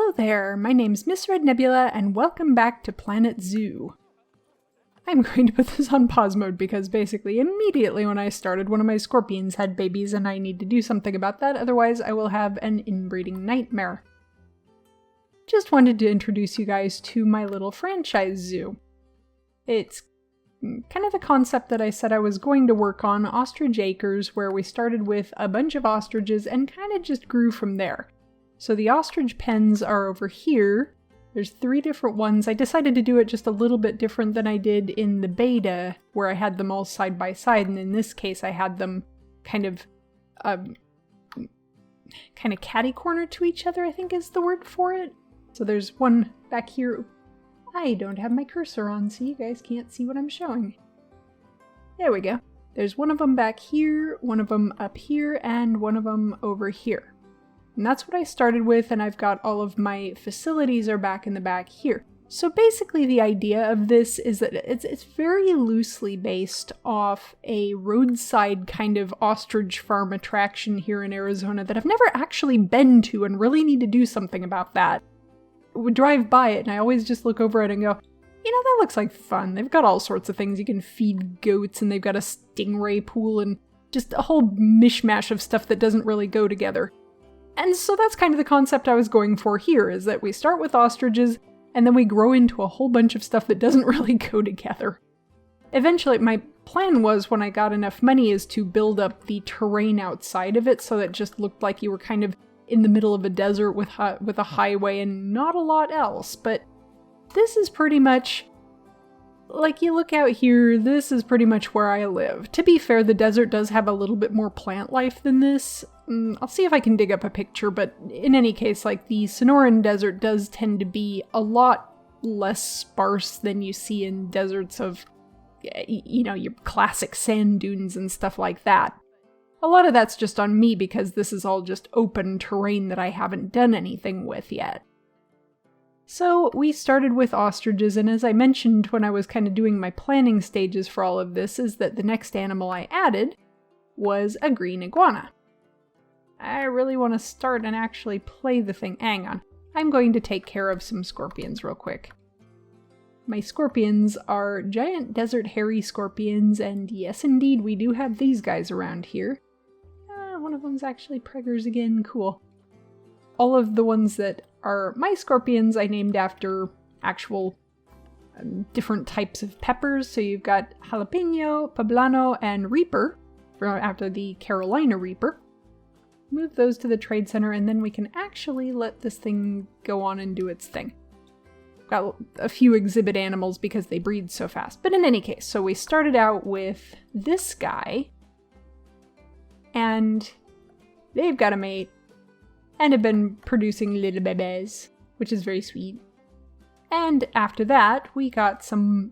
Hello there, my name's Miss Red Nebula, and welcome back to Planet Zoo. I'm going to put this on pause mode because basically immediately when I started, one of my scorpions had babies and I need to do something about that, otherwise I will have an inbreeding nightmare. Just wanted to introduce you guys to my little franchise zoo. It's kind of the concept that I said I was going to work on, Ostrich Acres, where we started with a bunch of ostriches and kind of just grew from there. So the ostrich pens are over here. There's 3 different ones. I decided to do it just a little bit different than I did in the beta, where I had them all side by side, and in this case I had them kind of catty-corner to each other, I think is the word for it. So there's one back here. I don't have my cursor on, so you guys can't see what I'm showing. There we go. There's one of them back here, one of them up here, and one of them over here. And that's what I started with, and I've got all of my facilities are back in the back here. So basically the idea of this is that it's very loosely based off a roadside kind of ostrich farm attraction here in Arizona that I've never actually been to and really need to do something about that. I would drive by it and I always just look over it and go, you know, that looks like fun. They've got all sorts of things. You can feed goats and they've got a stingray pool and just a whole mishmash of stuff that doesn't really go together. And so that's kind of the concept I was going for here, is that we start with ostriches, and then we grow into a whole bunch of stuff that doesn't really go together. Eventually, my plan was, when I got enough money, is to build up the terrain outside of it, so that it just looked like you were kind of in the middle of a desert with a highway and not a lot else. But this is pretty much, like, you look out here, this is pretty much where I live. To be fair, the desert does have a little bit more plant life than this. I'll see if I can dig up a picture, but in any case, like, the Sonoran Desert does tend to be a lot less sparse than you see in deserts of, you know, your classic sand dunes and stuff like that. A lot of that's just on me because this is all just open terrain that I haven't done anything with yet. So we started with ostriches, and as I mentioned when I was kind of doing my planning stages for all of this, is that the next animal I added was a green iguana. I really want to start and actually play the thing. Hang on. I'm going to take care of some scorpions real quick. My scorpions are giant desert hairy scorpions, and yes indeed, we do have these guys around here. One of them's actually preggers again, cool. All of the ones that are my scorpions I named after actual different types of peppers. So you've got jalapeno, poblano, and reaper, after the Carolina Reaper. Move those to the trade center, and then we can actually let this thing go on and do its thing. Got a few exhibit animals because they breed so fast. But in any case, so we started out with this guy, and they've got a mate, and have been producing little bebés, which is very sweet. And after that, we got some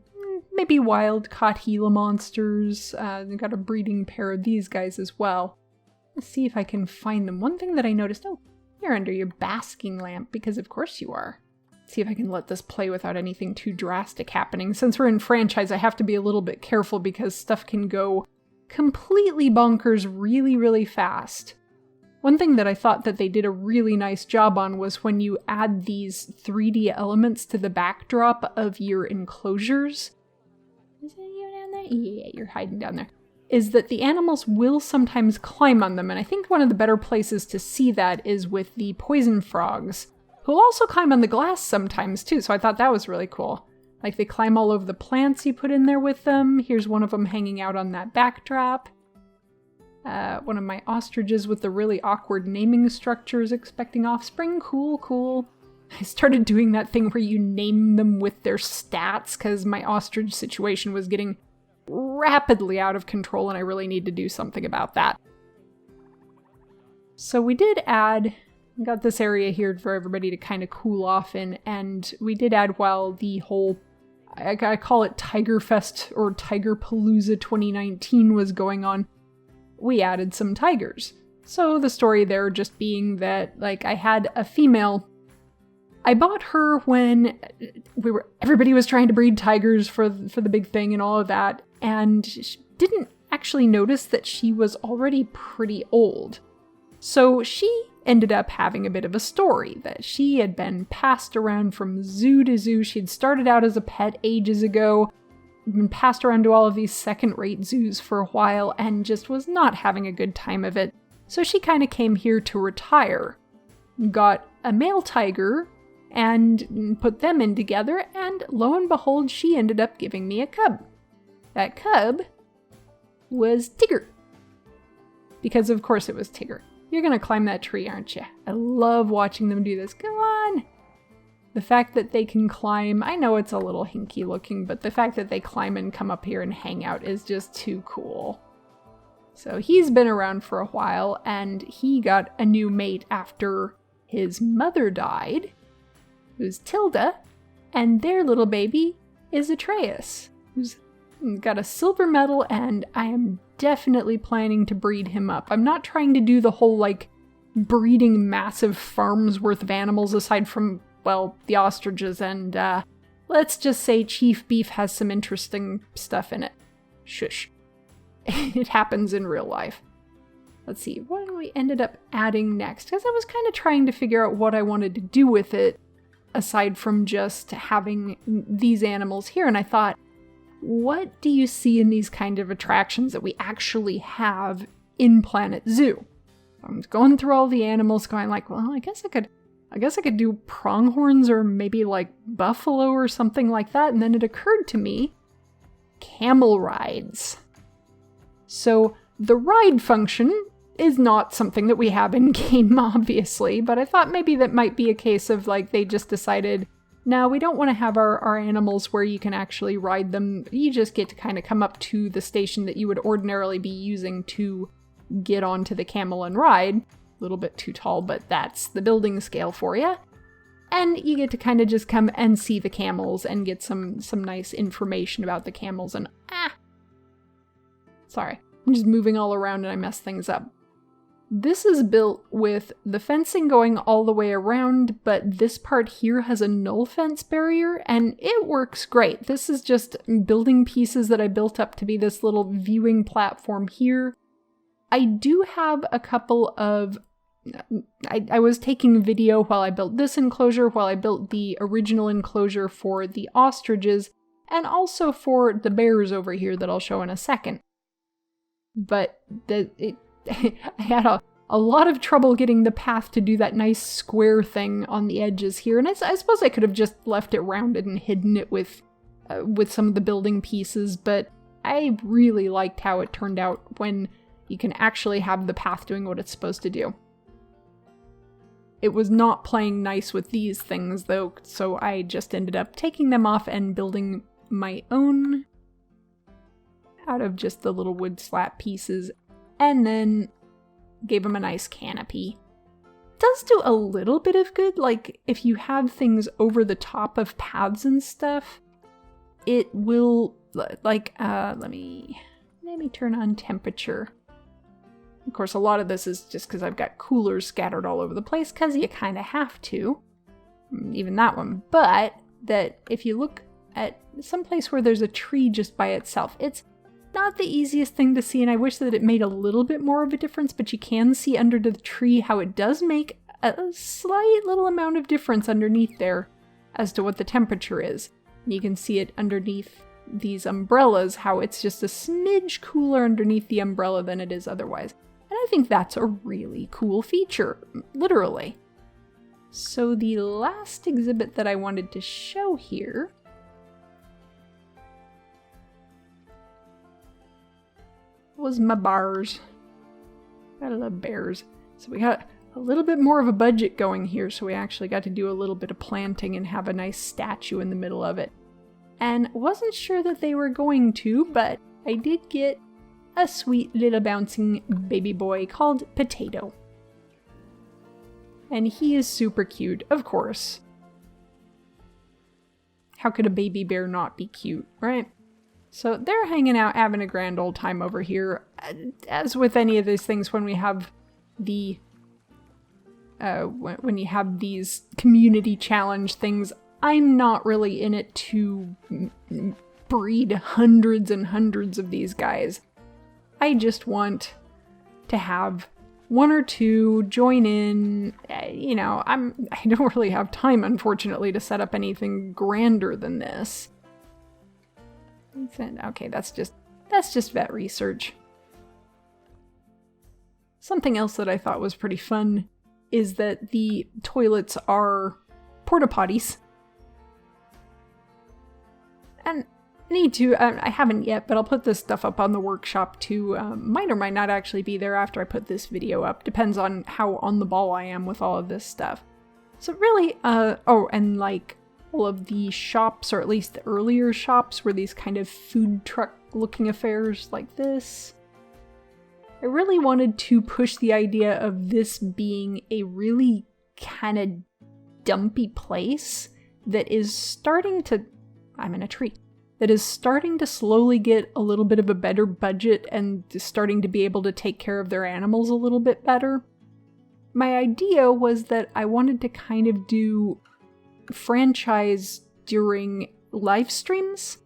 maybe wild-caught Gila monsters. We got a breeding pair of these guys as well. Let's see if I can find them. One thing that I noticed, oh, you're under your basking lamp, because of course you are. Let's see if I can let this play without anything too drastic happening. Since we're in franchise, I have to be a little bit careful because stuff can go completely bonkers really, really fast. One thing that I thought that they did a really nice job on was when you add these 3D elements to the backdrop of your enclosures. Is it you down there? Yeah, you're hiding down there. Is that the animals will sometimes climb on them, and I think one of the better places to see that is with the poison frogs, who will also climb on the glass sometimes too, so I thought that was really cool. Like, they climb all over the plants you put in there with them. Here's one of them hanging out on that backdrop. One of my ostriches with the really awkward naming structures expecting offspring. Cool, cool. I started doing that thing where you name them with their stats because my ostrich situation was getting rapidly out of control and I really need to do something about that. So we did add, got this area here for everybody to kind of cool off in, and we did add, while the whole, I call it Tiger Fest or Tiger Palooza 2019 was going on, we added some tigers. So the story there just being that, like, I had a female. I bought her when everybody was trying to breed tigers for the big thing and all of that, and didn't actually notice that she was already pretty old. So she ended up having a bit of a story, that she had been passed around from zoo to zoo. She'd started out as a pet ages ago, been passed around to all of these second-rate zoos for a while, and just was not having a good time of it. So she kind of came here to retire. Got a male tiger and put them in together, and lo and behold, she ended up giving me a cub. That cub was Tigger. Because of course it was Tigger. You're gonna climb that tree, aren't you? I love watching them do this. Come on! The fact that they can climb, I know it's a little hinky looking, but the fact that they climb and come up here and hang out is just too cool. So he's been around for a while, and he got a new mate after his mother died, who's Tilda, and their little baby is Atreus, who's got a silver medal, and I am definitely planning to breed him up. I'm not trying to do the whole, like, breeding massive farms worth of animals aside from, well, the ostriches, and, let's just say Chief Beef has some interesting stuff in it. Shush. It happens in real life. Let's see, what we ended up adding next? Because I was kind of trying to figure out what I wanted to do with it, aside from just having these animals here, and I thought, what do you see in these kind of attractions that we actually have in Planet Zoo? I'm going through all the animals going like, well, I guess I could do pronghorns or maybe like buffalo or something like that. And then it occurred to me, camel rides. So the ride function is not something that we have in game, obviously, but I thought maybe that might be a case of like they just decided, no, we don't want to have our animals where you can actually ride them. You just get to kind of come up to the station that you would ordinarily be using to get onto the camel and ride. A little bit too tall, but that's the building scale for you. And you get to kind of just come and see the camels and get some nice information about the camels and sorry, I'm just moving all around and I mess things up. This is built with the fencing going all the way around, but this part here has a null fence barrier, and it works great. This is just building pieces that I built up to be this little viewing platform here. I do have a couple of... I was taking video while I built this enclosure, while I built the original enclosure for the ostriches, and also for the bears over here that I'll show in a second. But I had a lot of trouble getting the path to do that nice square thing on the edges here, and I suppose I could have just left it rounded and hidden it with some of the building pieces, but I really liked how it turned out when you can actually have the path doing what it's supposed to do. It was not playing nice with these things though, so I just ended up taking them off and building my own out of just the little wood slat pieces, and then gave them a nice canopy. It does do a little bit of good, like if you have things over the top of paths and stuff, it will, like, let me turn on temperature. Of course, a lot of this is just because I've got coolers scattered all over the place, because you kind of have to. Even that one. But that if you look at some place where there's a tree just by itself, it's not the easiest thing to see, and I wish that it made a little bit more of a difference, but you can see under the tree how it does make a slight little amount of difference underneath there as to what the temperature is. You can see it underneath these umbrellas, how it's just a smidge cooler underneath the umbrella than it is otherwise. And I think that's a really cool feature, literally. So the last exhibit that I wanted to show here was my bars. I love bears. So we got a little bit more of a budget going here, so we actually got to do a little bit of planting and have a nice statue in the middle of it. And wasn't sure that they were going to, but I did get a sweet little bouncing baby boy called Potato. And he is super cute, of course. How could a baby bear not be cute, right? So they're hanging out, having a grand old time over here. As with any of these things, when we have the when you have these community challenge things, I'm not really in it to breed hundreds and hundreds of these guys. I just want to have one or two, join in. You know, I don't really have time, unfortunately, to set up anything grander than this. Okay, that's just vet research. Something else that I thought was pretty fun is that the toilets are porta potties. And I haven't yet, but I'll put this stuff up on the workshop too. Might or might not actually be there after I put this video up. Depends on how on the ball I am with all of this stuff. So really, oh, and like all of the shops, or at least the earlier shops, were these kind of food truck looking affairs like this. I really wanted to push the idea of this being a really kind of dumpy place that is starting to... I'm in a tree. That is starting to slowly get a little bit of a better budget and starting to be able to take care of their animals a little bit better. My idea was that I wanted to kind of do franchise during live streams.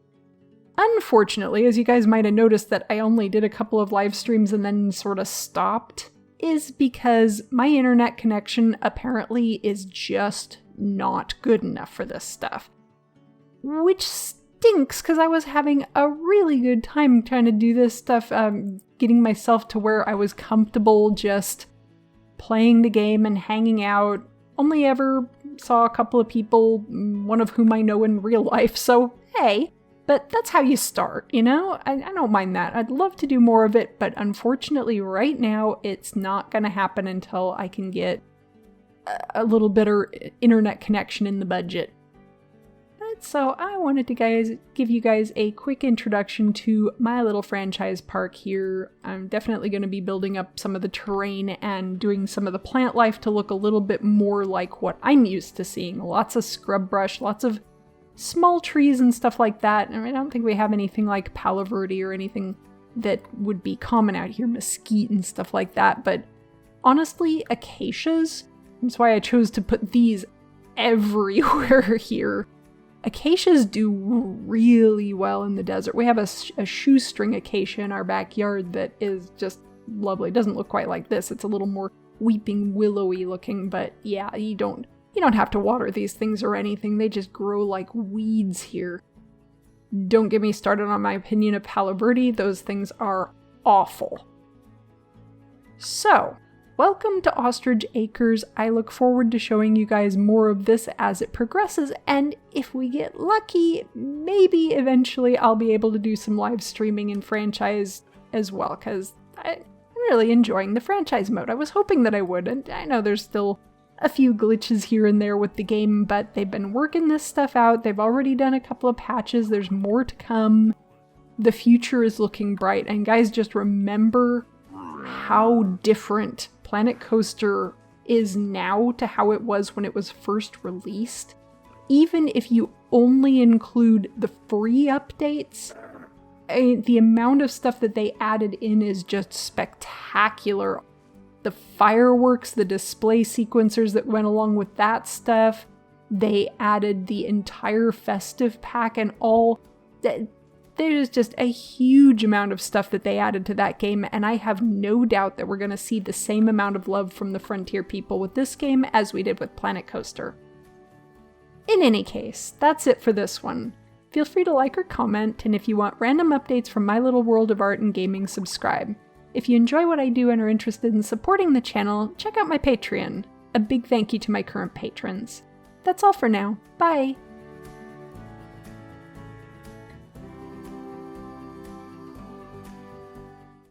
Unfortunately, as you guys might have noticed that I only did a couple of live streams and then sort of stopped, is because my internet connection apparently is just not good enough for this stuff. Which stinks, because I was having a really good time trying to do this stuff, getting myself to where I was comfortable just playing the game and hanging out. Only ever saw a couple of people, one of whom I know in real life, so hey. But that's how you start, you know? I don't mind that. I'd love to do more of it, but unfortunately right now it's not gonna happen until I can get a little better internet connection in the budget. But so I wanted to give you guys a quick introduction to my little franchise park here. I'm definitely going to be building up some of the terrain and doing some of the plant life to look a little bit more like what I'm used to seeing. Lots of scrub brush, lots of small trees and stuff like that. I don't think we have anything like Palo Verde or anything that would be common out here, mesquite and stuff like that, but honestly, acacias, that's why I chose to put these everywhere here. Acacias do really well in the desert. We have a shoestring acacia in our backyard that is just lovely. It doesn't look quite like this. It's a little more weeping willowy looking, but yeah, you don't have to water these things or anything. They just grow like weeds here. Don't get me started on my opinion of Palo Verde. Those things are awful. So, welcome to Ostrich Acres. I look forward to showing you guys more of this as it progresses, and if we get lucky, maybe eventually I'll be able to do some live streaming and franchise as well, because I'm really enjoying the franchise mode. I was hoping that I would, and I know there's still a few glitches here and there with the game, but they've been working this stuff out. They've already done a couple of patches. There's more to come. The future is looking bright, and guys, just remember how different Planet Coaster is now to how it was when it was first released. Even if you only include the free updates, the amount of stuff that they added in is just spectacular. The fireworks, the display sequencers that went along with that stuff, they added the entire festive pack and all. There's just a huge amount of stuff that they added to that game, and I have no doubt that we're going to see the same amount of love from the Frontier people with this game as we did with Planet Coaster. In any case, that's it for this one. Feel free to like or comment, and if you want random updates from my little world of art and gaming, subscribe. If you enjoy what I do and are interested in supporting the channel, check out my Patreon. A big thank you to my current patrons. That's all for now. Bye!